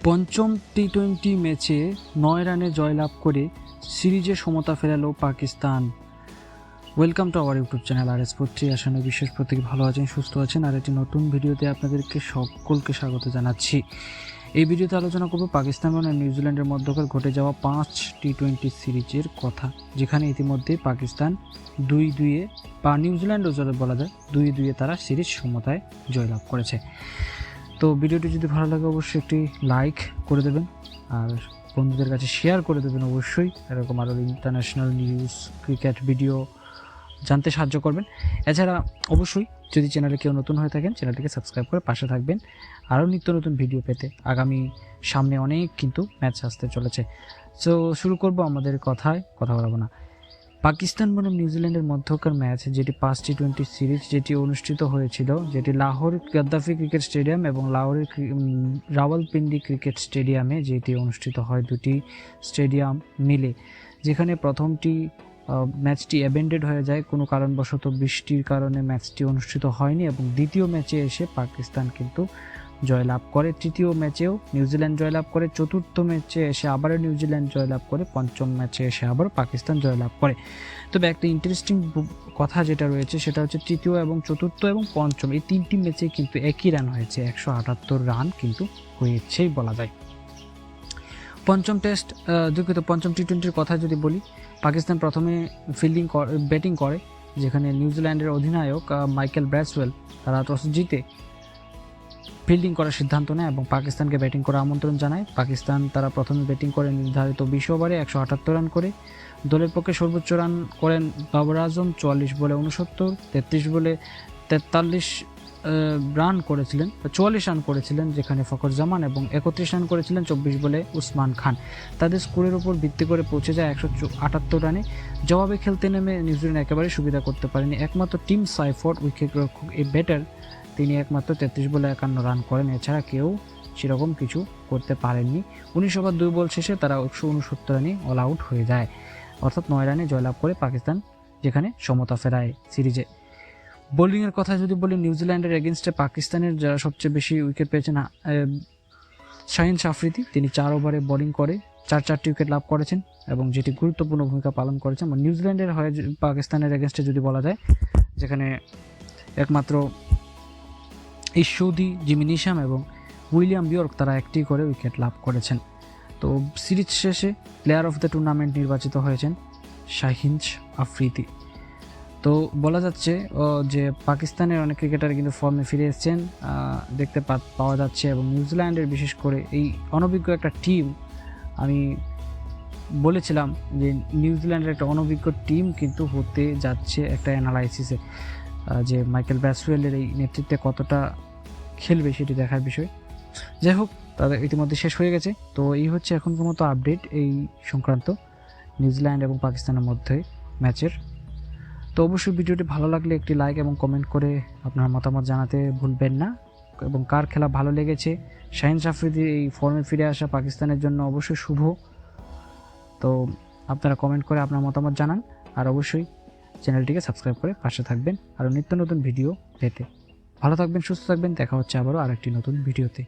পঞ্চম টি-20 ম্যাচে 9 রানে জয়লাভ করে সিরিজে সমতা ফেরালো Pakistan. Welcome to our YouTube channel RS43। আশা করি বিশেষ প্রত্যেকে ভালো আছেন, সুস্থ আছেন। আর একটি নতুন ভিডিওতে আপনাদেরকে সকলকে স্বাগত জানাচ্ছি। এই ভিডিওতে আলোচনা করব পাকিস্তান এবং নিউজিল্যান্ডের মধ্যকার ঘটে যাওয়া 5 টি-20 সিরিজের কথা, যেখানে ইতিমধ্যে পাকিস্তান 2-2 বা নিউজিল্যান্ডও যদি বলা যায় 2-2 তারা সিরিজ সমতায় জয়লাভ করেছে। তো ভিডিওটি যদি ভালো লাগে অবশ্যই একটি লাইক করে দেবেন আর বন্ধুদের কাছে শেয়ার করে দেবেন। অবশ্যই এরকম আরও ইন্টারন্যাশনাল নিউজ, ক্রিকেট ভিডিও জানতে সাহায্য করবেন। এছাড়া অবশ্যই যদি চ্যানেলে কেউ নতুন হয়ে থাকেন চ্যানেলটিকে সাবস্ক্রাইব করে পাশে থাকবেন আরও নিত্য নতুন ভিডিও পেতে। আগামী সামনে অনেক কিন্তু ম্যাচ আসতে চলেছে। সো শুরু করব আমাদের কথা বলবো না। পাকিস্তান বনাম নিউজিল্যান্ডের মধ্যকার ম্যাচ, যেটি 5 টি-20 সিরিজ যেটি অনুষ্ঠিত হয়েছিল, যেটি লাহোর গাদ্দাফি ক্রিকেট স্টেডিয়াম এবং লাহোরের রাওয়ালপিন্ডি ক্রিকেট স্টেডিয়ামে যেটি অনুষ্ঠিত হয়, দুটি স্টেডিয়াম মিলে, যেখানে প্রথমটি ম্যাচটি অ্যাবেন্ডেড হয়ে যায় কোনো কারণবশত, বৃষ্টির কারণে ম্যাচটি অনুষ্ঠিত হয়নি এবং দ্বিতীয় ম্যাচে এসে পাকিস্তান কিন্তু জয়লাভ করে। তৃতীয় ম্যাচেও নিউজিল্যান্ড জয়লাভ করে, চতুর্থ ম্যাচে এসে আবারও নিউজিল্যান্ড জয়লাভ করে, পঞ্চম ম্যাচে এসে আবারও পাকিস্তান জয়লাভ করে। তবে একটা ইন্টারেস্টিং কথা যেটা রয়েছে সেটা হচ্ছে তৃতীয় এবং চতুর্থ এবং পঞ্চম এই তিনটি ম্যাচে কিন্তু একই রান হয়েছে, 178 রান কিন্তু হয়েছেই বলা যায়। পঞ্চম টি-20 কথা যদি বলি, পাকিস্তান প্রথমে ব্যাটিং করে, যেখানে নিউজিল্যান্ডের অধিনায়ক মাইকেল ব্র্যাসওয়েল তারা টস জিতে ফিল্ডিং করার সিদ্ধান্ত নেয় এবং পাকিস্তানকে ব্যাটিং করার আমন্ত্রণ জানায়। পাকিস্তান তারা প্রথমে ব্যাটিং করে নির্ধারিত 20 ওভারে 178 রান করে দলের পক্ষে সর্বোচ্চ রান করেন বাবর আজম 44 বলে 69, 33 বলে 43 রান করেছিলেন, 44 রান করেছিলেন যেখানে ফখর জামান, এবং 31 রান করেছিলেন 24 বলে উসমান খান। তাদের স্কোরের উপর ভিত্তি করে পৌঁছে যায় 178 রানে। জবাবে খেলতে নেমে নিউজিল্যান্ড একেবারে সুবিধা করতে পারেনি। একমাত্র টিম সাইফোর্ড উইকেট রক্ষক এই ব্যাটার, তিনি একমাত্র 33 বলে 51 রান করেন। এছাড়া কেউ সেরকম কিছু করতে পারেননি। 19 ওভার 2 বল শেষে তারা 169 রানে অল আউট হয়ে যায়, অর্থাৎ 9 রানে জয়লাভ করে পাকিস্তান, যেখানে সমতা ফেরায় সিরিজে। বোলিংয়ের কথা যদি বলি, নিউজিল্যান্ডের এগেনস্টে পাকিস্তানের যারা সবচেয়ে বেশি উইকেট পেয়েছেন শাহিন আফ্রিদি, তিনি 4 ওভারে বোলিং করে 4টি উইকেট লাভ করেছেন এবং যেটি গুরুত্বপূর্ণ ভূমিকা পালন করেছেন। নিউজিল্যান্ডের হয়ে পাকিস্তানের এগেনস্টে যদি বলা যায়, যেখানে একমাত্র ইসৌদি, জিমি নিশাম এবং উইলিয়াম বিয়র্ক তারা একটি করে উইকেট লাভ করেছেন। তো সিরিজ শেষে প্লেয়ার অফ দ্য টুর্নামেন্ট নির্বাচিত হয়েছেন শাহিন আফ্রিদি। তো বলা যাচ্ছে যে পাকিস্তানের অনেক ক্রিকেটার কিন্তু ফর্মে ফিরে এসেছেন দেখতে পাওয়া যাচ্ছে, এবং নিউজিল্যান্ডের বিশেষ করে এই অনভিজ্ঞ একটা টিম, আমি বলেছিলাম যে নিউজিল্যান্ডের একটা অনভিজ্ঞ টিম কিন্তু হতে যাচ্ছে একটা অ্যানালাইসিসে, যে মাইকেল ব্র্যাসওয়েলের এই নেতৃত্বে কতটা খেলবে সেটি দেখার বিষয়। যাই হোক, তাদের ইতিমধ্যে শেষ হয়ে গেছে। তো এই হচ্ছে এখনকার মতো আপডেট এই সংক্রান্ত নিউজিল্যান্ড এবং পাকিস্তানের মধ্যে ম্যাচের। তো অবশ্যই ভিডিওটি ভালো লাগলে একটি লাইক এবং কমেন্ট করে আপনার মতামত জানাতে ভুলবেন না, এবং কার খেলা ভালো লেগেছে। শাহিন আফ্রিদির এই ফর্মে ফিরে আসা পাকিস্তানের জন্য অবশ্যই শুভ। তো আপনারা কমেন্ট করে আপনার মতামত জানান আর অবশ্যই চ্যানেলটিকে সাবস্ক্রাইব করে পাশে থাকবেন আরও নিত্য নতুন ভিডিও পেতে। ভালো থাকবেন, সুস্থ থাকবেন, দেখা হচ্ছে আবারও আরেকটি নতুন ভিডিওতে।